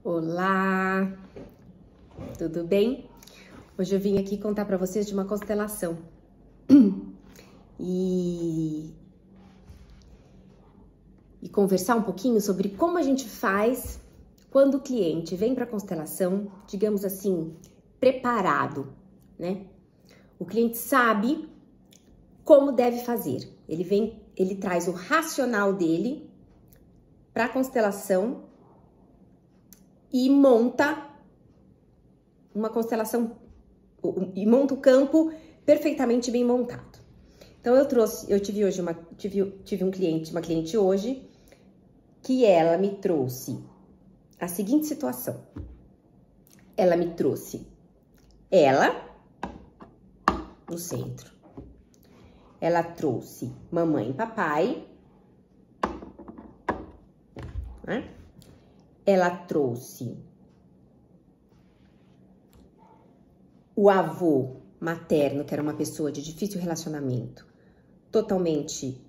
Olá, tudo bem? Hoje eu vim aqui contar para vocês de uma constelação e conversar um pouquinho sobre como a gente faz quando o cliente vem para a constelação, digamos assim, preparado, né? O cliente sabe como deve fazer. Ele traz o racional dele para a constelação e monta uma constelação e monta o campo perfeitamente bem montado. Então eu tive hoje uma cliente hoje que ela me trouxe a seguinte situação. Ela me trouxe ela no centro. Ela trouxe mamãe e papai, né? Ela trouxe o avô materno, que era uma pessoa de difícil relacionamento, totalmente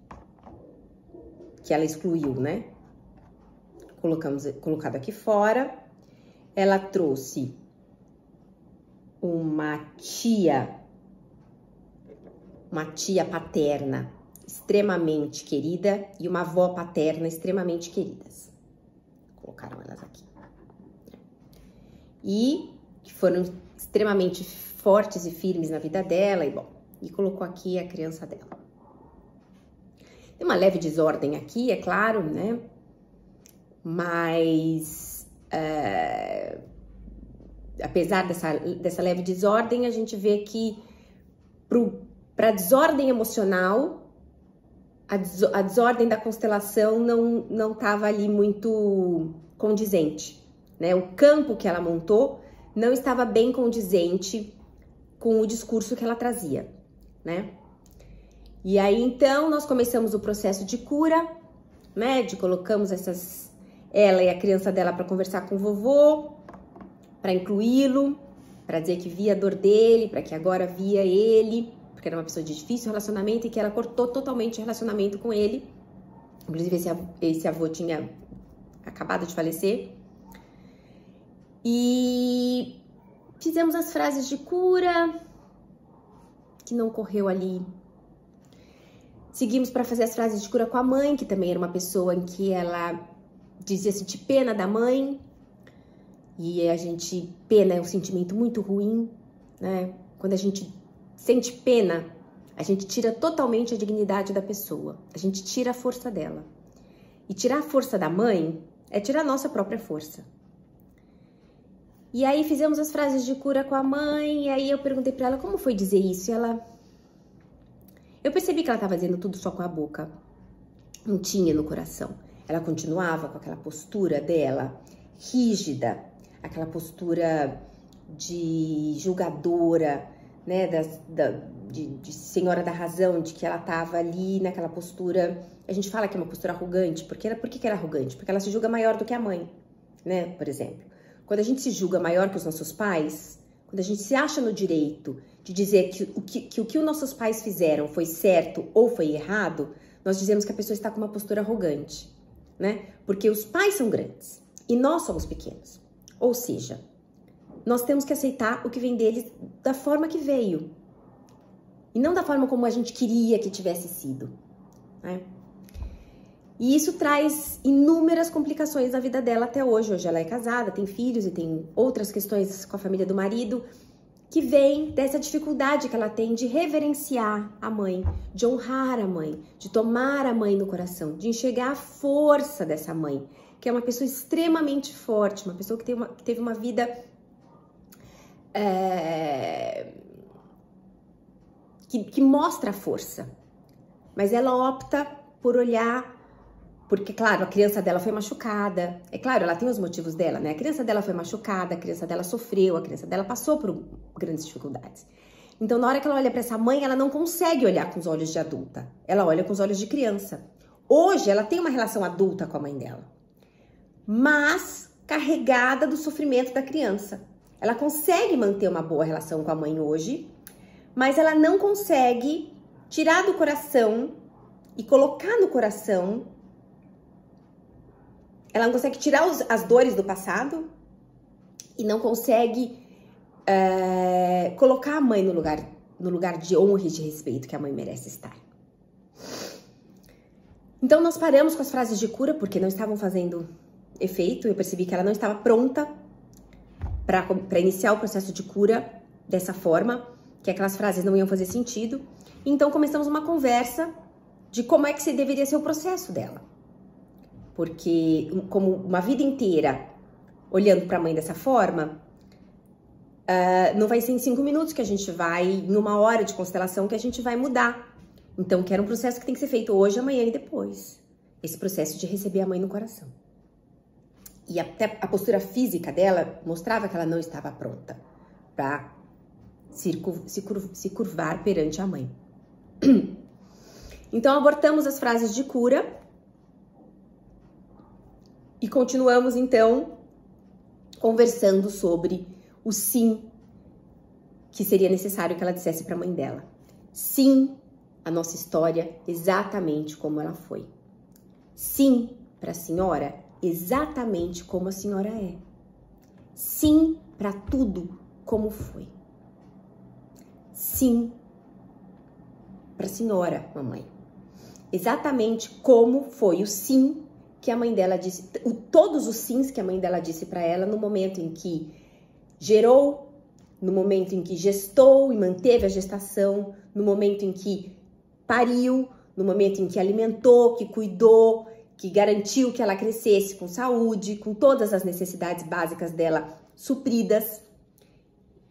que ela excluiu, né? Colocado aqui fora. Ela trouxe uma tia paterna extremamente querida e uma avó paterna extremamente queridas. Colocaram elas aqui. E que foram extremamente fortes e firmes na vida dela e colocou aqui a criança dela. Tem uma leve desordem aqui, é claro, né? Mas apesar dessa leve desordem, a gente vê que para desordem emocional, a desordem da constelação não estava ali muito condizente, né? O campo que ela montou não estava bem condizente com o discurso que ela trazia, né? E aí, então, nós começamos o processo de cura, né? Colocamos ela e a criança dela para conversar com o vovô, para incluí-lo, para dizer que via a dor dele, para que agora via ele, porque era uma pessoa de difícil relacionamento e que ela cortou totalmente o relacionamento com ele. Inclusive, esse avô tinha acabado de falecer. E fizemos as frases de cura, que não correu ali. Seguimos para fazer as frases de cura com a mãe, que também era uma pessoa em que ela dizia sentir pena da mãe. E pena é um sentimento muito ruim, né? Quando a gente sente pena, a gente tira totalmente a dignidade da pessoa. A gente tira a força dela. E tirar a força da mãe é tirar a nossa própria força. E aí fizemos as frases de cura com a mãe, e aí eu perguntei pra ela como foi dizer isso, e eu percebi que ela estava dizendo tudo só com a boca, não tinha no coração. Ela continuava com aquela postura dela, rígida, aquela postura de julgadora, né, de senhora da razão, de que ela estava ali naquela postura. A gente fala que é uma postura arrogante, por que era arrogante? Porque ela se julga maior do que a mãe, né, por exemplo. Quando a gente se julga maior que os nossos pais, quando a gente se acha no direito de dizer que o que os nossos pais fizeram foi certo ou foi errado, nós dizemos que a pessoa está com uma postura arrogante, né? Porque os pais são grandes e nós somos pequenos. Ou seja, nós temos que aceitar o que vem deles da forma que veio. E não da forma como a gente queria que tivesse sido, né? E isso traz inúmeras complicações na vida dela até hoje. Hoje ela é casada, tem filhos e tem outras questões com a família do marido que vem dessa dificuldade que ela tem de reverenciar a mãe, de honrar a mãe, de tomar a mãe no coração, de enxergar a força dessa mãe, que é uma pessoa extremamente forte, uma pessoa que teve uma vida que mostra a força, mas ela opta por olhar. Porque, claro, a criança dela foi machucada. É claro, ela tem os motivos dela, né? A criança dela foi machucada, a criança dela sofreu, a criança dela passou por grandes dificuldades. Então, na hora que ela olha para essa mãe, ela não consegue olhar com os olhos de adulta. Ela olha com os olhos de criança. Hoje, ela tem uma relação adulta com a mãe dela, mas carregada do sofrimento da criança. Ela consegue manter uma boa relação com a mãe hoje, mas ela não consegue tirar do coração e colocar no coração. Ela não consegue tirar as dores do passado e não consegue colocar a mãe no lugar de honra e de respeito que a mãe merece estar. Então nós paramos com as frases de cura porque não estavam fazendo efeito. Eu percebi que ela não estava pronta para iniciar o processo de cura dessa forma, que aquelas frases não iam fazer sentido. Então começamos uma conversa de como é que deveria ser o processo dela. Porque como uma vida inteira olhando para a mãe dessa forma, não vai ser em 5 minutos que a gente vai, em 1 hora de constelação, que a gente vai mudar. Então, que era um processo que tem que ser feito hoje, amanhã e depois. Esse processo de receber a mãe no coração. E até a postura física dela mostrava que ela não estava pronta para se curvar perante a mãe. Então, abortamos as frases de cura e continuamos, então, conversando sobre o sim que seria necessário que ela dissesse para a mãe dela. Sim, a nossa história exatamente como ela foi. Sim, para a senhora, exatamente como a senhora é. Sim, para tudo como foi. Sim, para a senhora, mamãe. Exatamente como foi o sim que a mãe dela disse, todos os sims que a mãe dela disse para ela no momento em que gerou, no momento em que gestou e manteve a gestação, no momento em que pariu, no momento em que alimentou, que cuidou, que garantiu que ela crescesse com saúde, com todas as necessidades básicas dela supridas.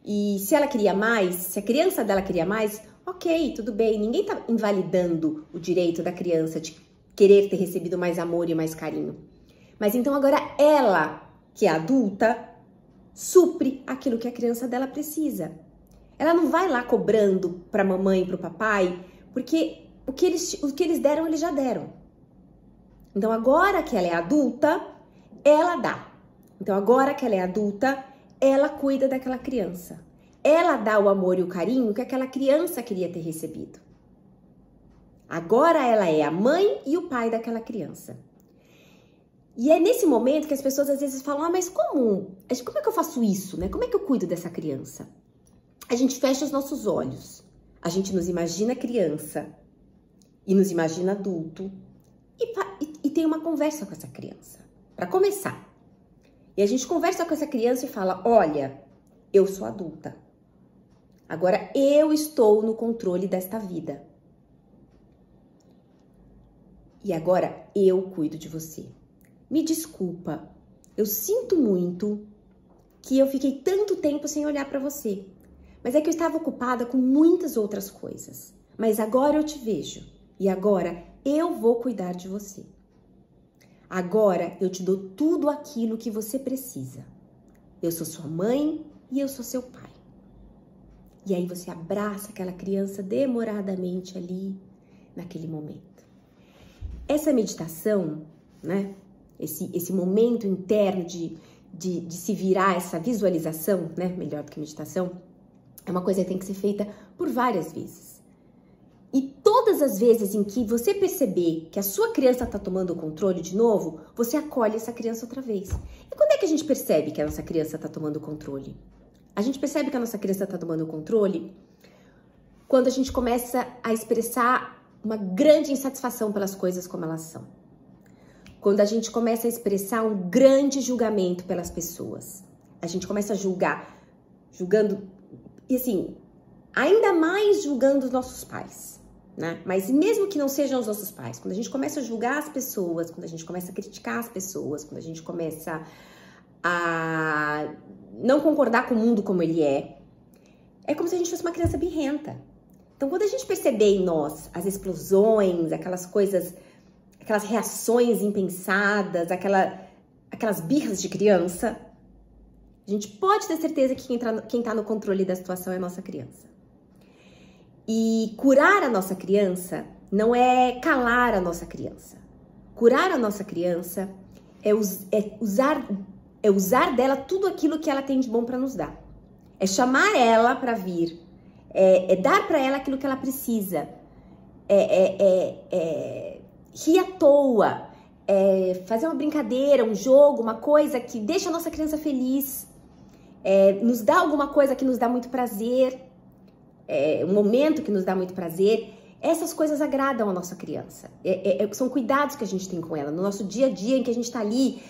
E se ela queria mais, se a criança dela queria mais, ok, tudo bem. Ninguém tá invalidando o direito da criança de querer ter recebido mais amor e mais carinho. Mas então agora ela, que é adulta, supre aquilo que a criança dela precisa. Ela não vai lá cobrando para a mamãe e para o papai, porque o que eles deram, eles já deram. Então agora que ela é adulta, ela dá. Então agora que ela é adulta, ela cuida daquela criança. Ela dá o amor e o carinho que aquela criança queria ter recebido. Agora ela é a mãe e o pai daquela criança. E é nesse momento que as pessoas às vezes falam, mas como é que eu faço isso, né? Como é que eu cuido dessa criança? A gente fecha os nossos olhos, a gente nos imagina criança e nos imagina adulto e tem uma conversa com essa criança, para começar. E a gente conversa com essa criança e fala, olha, eu sou adulta. Agora eu estou no controle desta vida. E agora eu cuido de você. Me desculpa, eu sinto muito que eu fiquei tanto tempo sem olhar para você. Mas é que eu estava ocupada com muitas outras coisas. Mas agora eu te vejo. E agora eu vou cuidar de você. Agora eu te dou tudo aquilo que você precisa. Eu sou sua mãe e eu sou seu pai. E aí você abraça aquela criança demoradamente ali, naquele momento. Essa meditação, né? Esse momento interno de se virar, essa visualização, né? Melhor do que meditação, é uma coisa que tem que ser feita por várias vezes. E todas as vezes em que você perceber que a sua criança está tomando o controle de novo, você acolhe essa criança outra vez. E quando é que a gente percebe que a nossa criança está tomando o controle? A gente percebe que a nossa criança está tomando o controle quando a gente começa a expressar uma grande insatisfação pelas coisas como elas são. Quando a gente começa a expressar um grande julgamento pelas pessoas. A gente começa a julgando, e assim, ainda mais julgando os nossos pais, né? Mas mesmo que não sejam os nossos pais, quando a gente começa a julgar as pessoas, quando a gente começa a criticar as pessoas, quando a gente começa a não concordar com o mundo como ele é como se a gente fosse uma criança birrenta. Então, quando a gente perceber em nós as explosões, aquelas coisas, aquelas reações impensadas, aquelas birras de criança, a gente pode ter certeza que quem tá no controle da situação é a nossa criança. E curar a nossa criança não é calar a nossa criança. Curar a nossa criança é usar dela tudo aquilo que ela tem de bom para nos dar. É chamar ela para vir. É dar para ela aquilo que ela precisa. Rir à toa. Fazer uma brincadeira, um jogo, uma coisa que deixa a nossa criança feliz. nos dá alguma coisa que nos dá muito prazer, um momento que nos dá muito prazer. Essas coisas agradam a nossa criança. São cuidados que a gente tem com ela. No nosso dia a dia, em que a gente tá ali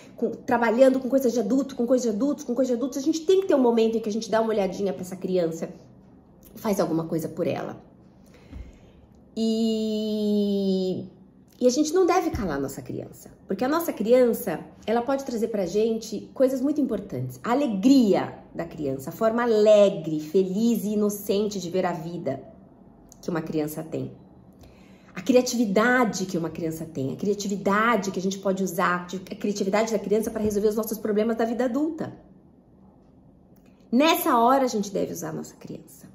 trabalhando com coisas de adulto, com coisas de adultos, com coisas de adultos, a gente tem que ter um momento em que a gente dá uma olhadinha para essa criança e faz alguma coisa por ela. E a gente não deve calar a nossa criança. Porque a nossa criança, ela pode trazer pra gente coisas muito importantes. A alegria da criança, a forma alegre, feliz e inocente de ver a vida que uma criança tem. A criatividade que uma criança tem, a criatividade que a gente pode usar, a criatividade da criança para resolver os nossos problemas da vida adulta. Nessa hora a gente deve usar a nossa criança.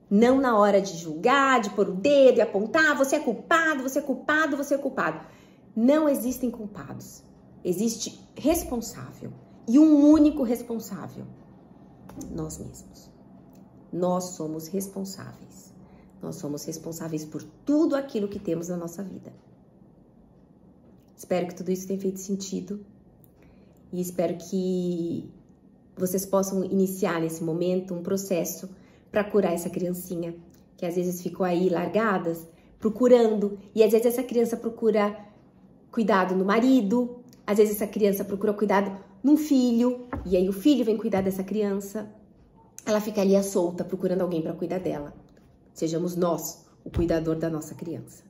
Não na hora de julgar, de pôr o dedo e apontar, você é culpado, você é culpado, você é culpado. Não existem culpados. Existe responsável. E um único responsável. Nós mesmos. Nós somos responsáveis. Nós somos responsáveis por tudo aquilo que temos na nossa vida. Espero que tudo isso tenha feito sentido. E espero que vocês possam iniciar nesse momento um processo para curar essa criancinha, que às vezes ficou aí largadas, procurando. E às vezes essa criança procura cuidado no marido, às vezes essa criança procura cuidado num filho, e aí o filho vem cuidar dessa criança. Ela fica ali à solta, procurando alguém para cuidar dela. Sejamos nós o cuidador da nossa criança.